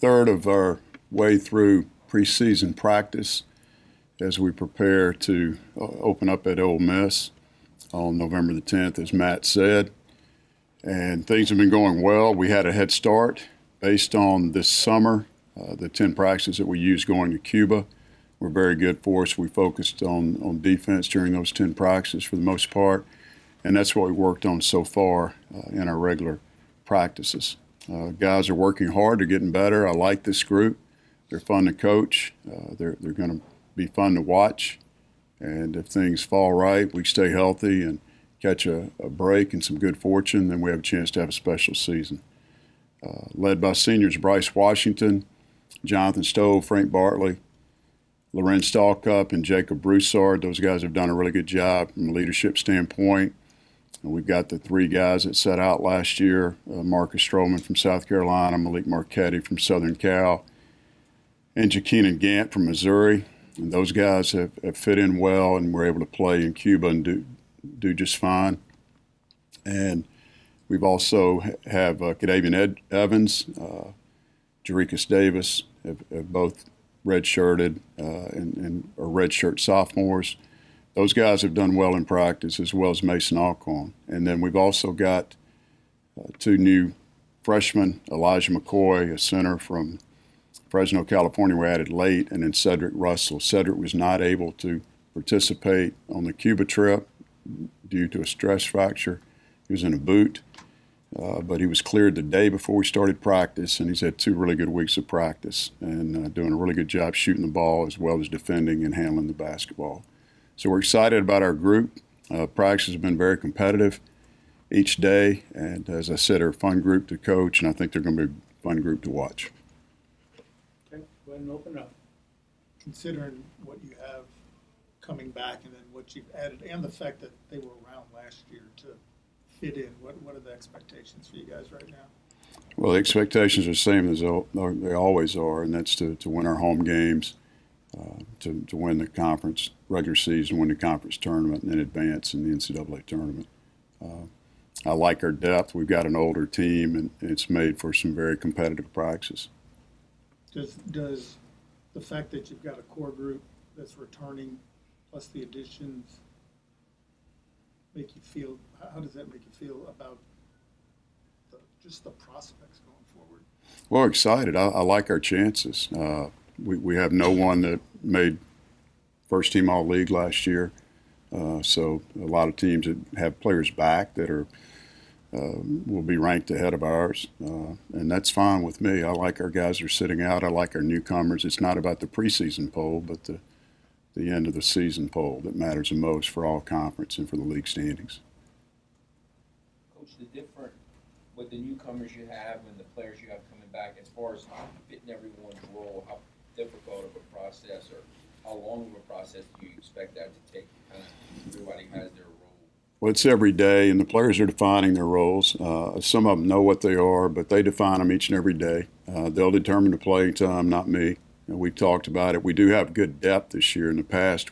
third of our way through preseason practice as we prepare to open up at Ole Miss on November the 10th, as Matt said. And things have been going well. We had a head start based on this summer, the 10 practices that we used going to Cuba were very good for us. We focused on defense during those 10 practices for the most part, and that's what we worked on so far in our regular practices. Guys are working hard, they're getting better. I like this group. They're fun to coach. They're going to be fun to watch. And if things fall right, we stay healthy and catch a break and some good fortune, then we have a chance to have a special season. Led by seniors Bryce Washington, Jonathan Stowe, Frank Bartley, Lorenz Stahlcup, and Jacob Broussard. Those guys have done a really good job from a leadership standpoint. And we've got the three guys that set out last year, Marcus Stroman from South Carolina, Malik Marquetti from Southern Cal, and Jaquina Gant from Missouri. And those guys have fit in well and were able to play in Cuba and do just fine. And we've also have Kadavian Evans, Jerikas Davis have both redshirted and are redshirt sophomores. Those guys have done well in practice, as well as Mason Alcorn. And then we've also got two new freshmen, Elijah McCoy, a center from Fresno, California, were added late, and then Cedric Russell. Cedric was not able to participate on the Cuba trip due to a stress fracture. He was in a boot, but he was cleared the day before we started practice, and he's had 2 really good weeks of practice and doing a really good job shooting the ball as well as defending and handling the basketball. So we're excited about our group. Practice has been very competitive each day, and as I said, they're a fun group to coach, and I think they're going to be a fun group to watch. Okay, go ahead and open up. Considering what you have coming back and then what you've added and the fact that they were around last year to fit in, what are the expectations for you guys right now? Well, the expectations are the same as they always are, and that's to win our home games, to win the conference regular season, win the conference tournament, and then advance in the NCAA tournament. I like our depth. We've got an older team, and it's made for some very competitive practices. Does the fact that you've got a core group that's returning plus the additions make you feel, how does that make you feel about just the prospects going forward? Well, excited. I like our chances. We have no one that made first team All-League last year. So a lot of teams that have players back that are will be ranked ahead of ours, and that's fine with me. I like our guys that are sitting out. I like our newcomers. It's not about the preseason poll, but the end of the season poll that matters the most for all conference and for the league standings. Coach, the different with the newcomers you have and the players you have coming back, as far as fitting everyone's role, how difficult of a process or how long of a process do you expect that to take? Kind of everybody has their role. Well, it's every day, and the players are defining their roles. Some of them know what they are, but they define them each and every day. They'll determine the playing time, not me. And we've talked about it. We do have good depth this year. In the past,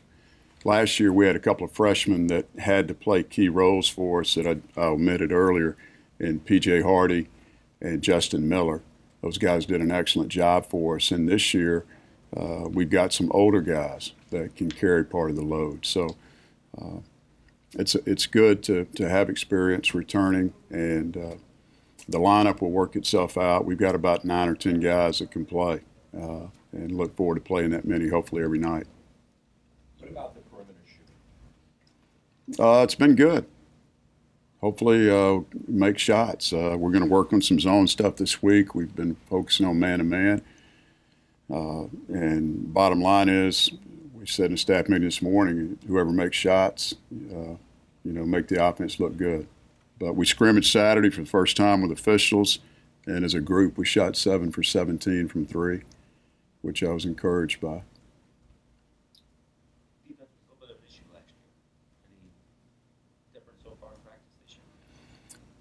last year we had a couple of freshmen that had to play key roles for us that I omitted earlier, in P.J. Hardy and Justin Miller. Those guys did an excellent job for us. And this year we've got some older guys that can carry part of the load. So it's good to have experience returning, and the lineup will work itself out. We've got about 9 or 10 guys that can play, and look forward to playing that many, hopefully every night. What about the perimeter shooting? It's been good. Hopefully make shots. We're going to work on some zone stuff this week. We've been focusing on man-to-man. And bottom line is, we said in the staff meeting this morning, whoever makes shots, make the offense look good. But we scrimmaged Saturday for the first time with officials, and as a group we shot 7 for 17 from 3, which I was encouraged by. Defense was a little bit of an issue last year. Any different so far in practice this year?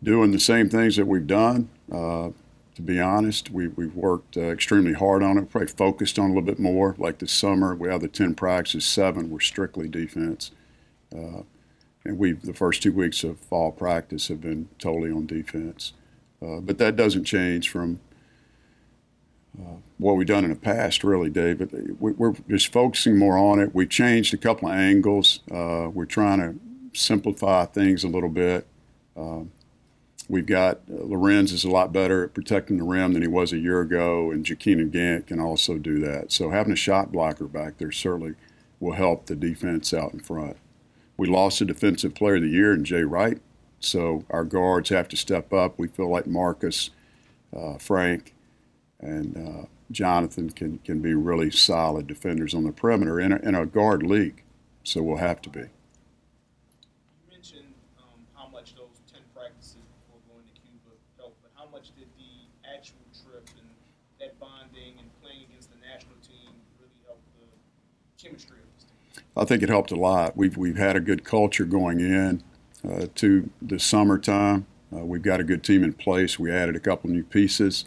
Doing the same things that we've done. To be honest, we've worked extremely hard on it, probably focused on a little bit more. Like this summer, we have the 10 practices, 7 were strictly defense. And the first 2 weeks of fall practice have been totally on defense. But that doesn't change from what we've done in the past, really, David. We're just focusing more on it. We changed a couple of angles. We're trying to simplify things a little bit. We've got Lorenz is a lot better at protecting the rim than he was a year ago, and Jakeenan Gant can also do that. So having a shot blocker back there certainly will help the defense out in front. We lost a Defensive Player of the Year in Jay Wright, so our guards have to step up. We feel like Marcus, Frank, and Jonathan can be really solid defenders on the perimeter in a guard league, so we'll have to be. You mentioned how much those 10 practices before going to Cuba helped, but how much did the actual trip and that bonding and playing against the national team really help the chemistry of this team? I think it helped a lot. We've had a good culture going in to the summertime. We've got a good team in place. We added a couple new pieces.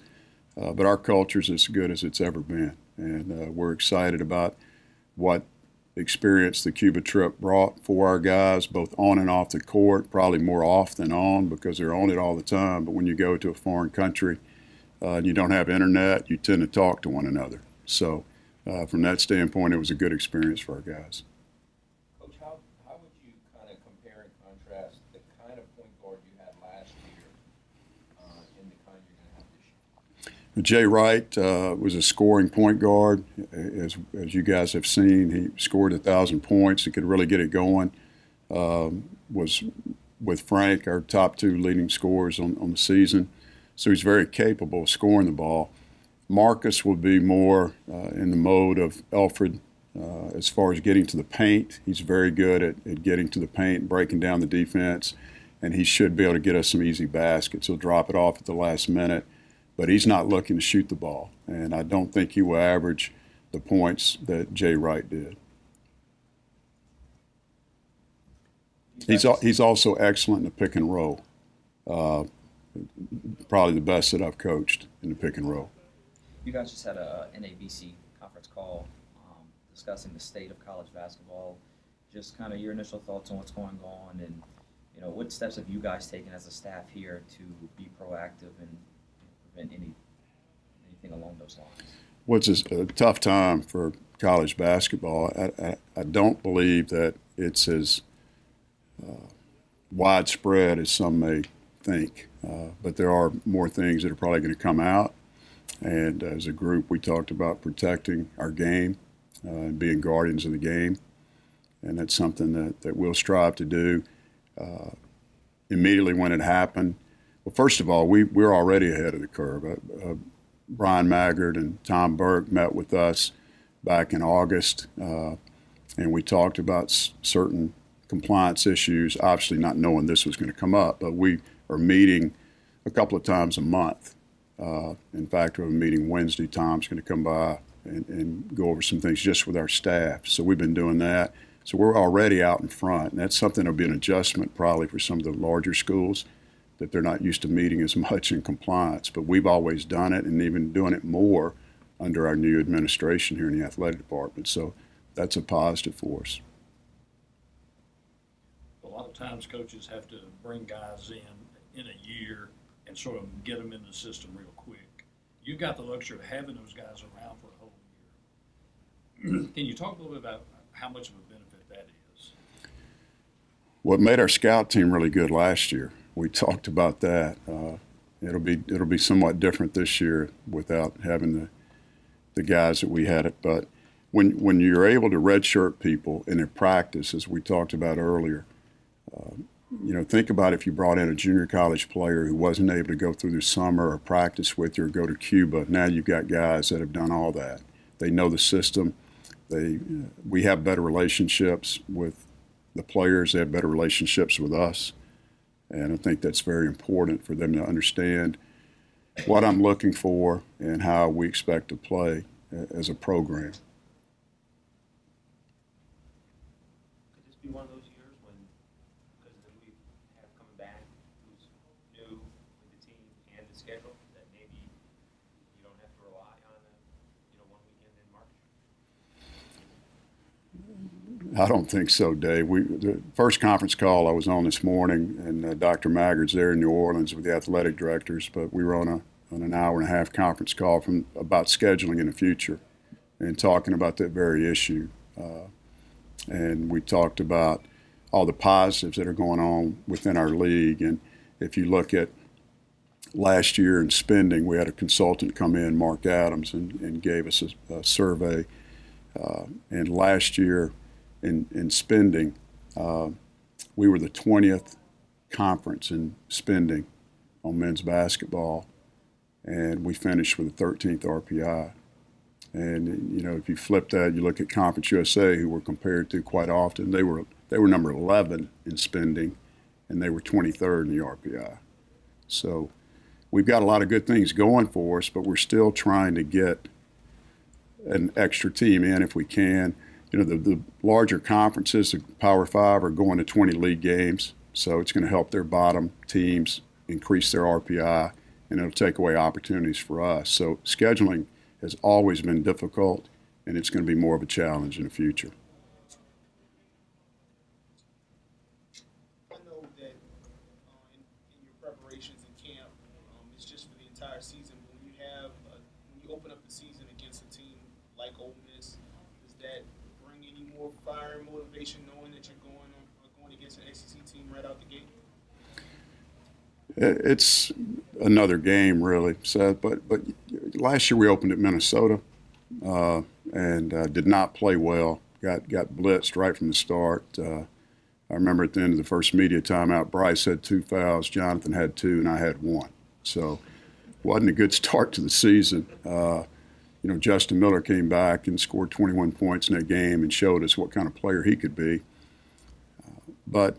But our culture is as good as it's ever been, and we're excited about what experience the Cuba trip brought for our guys, both on and off the court, probably more off than on because they're on it all the time. But when you go to a foreign country and you don't have internet, you tend to talk to one another. So from that standpoint, it was a good experience for our guys. Coach, how would you kind of compare and contrast the kind of point guard you had last year and the kind you're going to have this year? Jay Wright was a scoring point guard. As you guys have seen, he scored 1,000 points. He could really get it going. Was with Frank, our top two leading scorers on the season. So he's very capable of scoring the ball. Marcus will be more in the mode of Elfrid as far as getting to the paint. He's very good at getting to the paint, breaking down the defense, and he should be able to get us some easy baskets. He'll drop it off at the last minute. But he's not looking to shoot the ball, and I don't think he will average the points that Jay Wright did. He's also excellent in the pick and roll. Probably the best that I've coached in the pick and roll. You guys just had a NABC conference call discussing the state of college basketball. Just kind of your initial thoughts on what's going on, and what steps have you guys taken as a staff here to be proactive and prevent anything along those lines? Well, it's a tough time for college basketball. I don't believe that it's as widespread as some may think, but there are more things that are probably going to come out. And as a group, we talked about protecting our game and being guardians of the game, and that's something that we'll strive to do. Immediately when it happened, well, first of all, we're already ahead of the curve. Brian Maggard and Tom Burke met with us back in August, and we talked about certain compliance issues, obviously not knowing this was going to come up, but we are meeting a couple of times a month. In fact, we have a meeting Wednesday. Tom's going to come by and go over some things just with our staff. So we've been doing that. So we're already out in front, and that's something that will be an adjustment probably for some of the larger schools, that they're not used to meeting as much in compliance. But we've always done it, and even doing it more under our new administration here in the athletic department. So that's a positive for us. A lot of times coaches have to bring guys in a year and sort of get them in the system real quick. You got the luxury of having those guys around for a whole year. Can you talk a little bit about how much of a benefit that is? What made our scout team really good last year, we talked about that. It'll be somewhat different this year without having the guys that we had it. But when you're able to redshirt people in a practice, as we talked about earlier, think about if you brought in a junior college player who wasn't able to go through the summer or practice with you or go to Cuba. Now you've got guys that have done all that. They know the system. We have better relationships with the players. They have better relationships with us. And I think that's very important for them to understand what I'm looking for and how we expect to play as a program. Could this be one of those years when, because of who we have coming back, who's new with the team and the schedule, that maybe you don't have to rely on one weekend in March? I don't think so, Dave. The first conference call I was on this morning, and Dr. Maggard's there in New Orleans with the athletic directors, but we were on on an hour-and-a-half conference call about scheduling in the future and talking about that very issue. And we talked about all the positives that are going on within our league. And if you look at last year in spending, we had a consultant come in, Mark Adams, and gave us a survey. And last year in spending, we were the 20th conference in spending on men's basketball, and we finished with the 13th RPI. And, you know, if you flip that, you look at Conference USA, who we're compared to quite often, they were number 11 in spending, and they were 23rd in the RPI. So we've got a lot of good things going for us, but we're still trying to get an extra team in if we can. You know, the larger conferences, the Power Five, are going to 20 league games, so it's going to help their bottom teams increase their RPI, and it'll take away opportunities for us. So scheduling has always been difficult, and it's going to be more of a challenge in the future. I know that in your preparations in camp, it's just for the entire season. But when you open up the season against a team like Ole Miss, does that bring any more fire and motivation, knowing that you're going against an SEC team right out the gate? It's another game, really, Seth. But last year we opened at Minnesota and did not play well. Got blitzed right from the start. I remember at the end of the first media timeout, Bryce had 2 fouls, Jonathan had 2, and I had 1. So it wasn't a good start to the season. You know, Justin Miller came back and scored 21 points in that game and showed us what kind of player he could be. But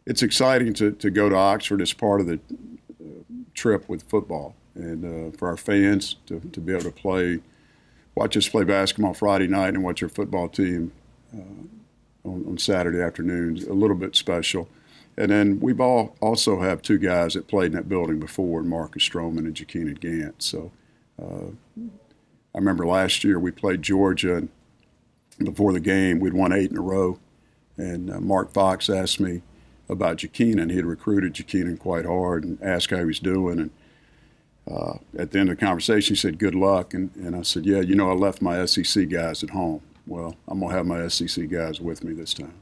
it's exciting to go to Oxford as part of the trip with football, and for our fans to be able to watch us play basketball Friday night and watch our football team on Saturday afternoons, a little bit special. And then we've also have 2 guys that played in that building before, Marcus Stroman and Jakeenan Gant. So I remember last year we played Georgia, and before the game we'd won 8 in a row, and Mark Fox asked me about Jakeenan. He had recruited Jakeenan quite hard and asked how he was doing. And at the end of the conversation, he said, "Good luck." And I said, "Yeah, you know, I left my SEC guys at home." Well, I'm going to have my SEC guys with me this time.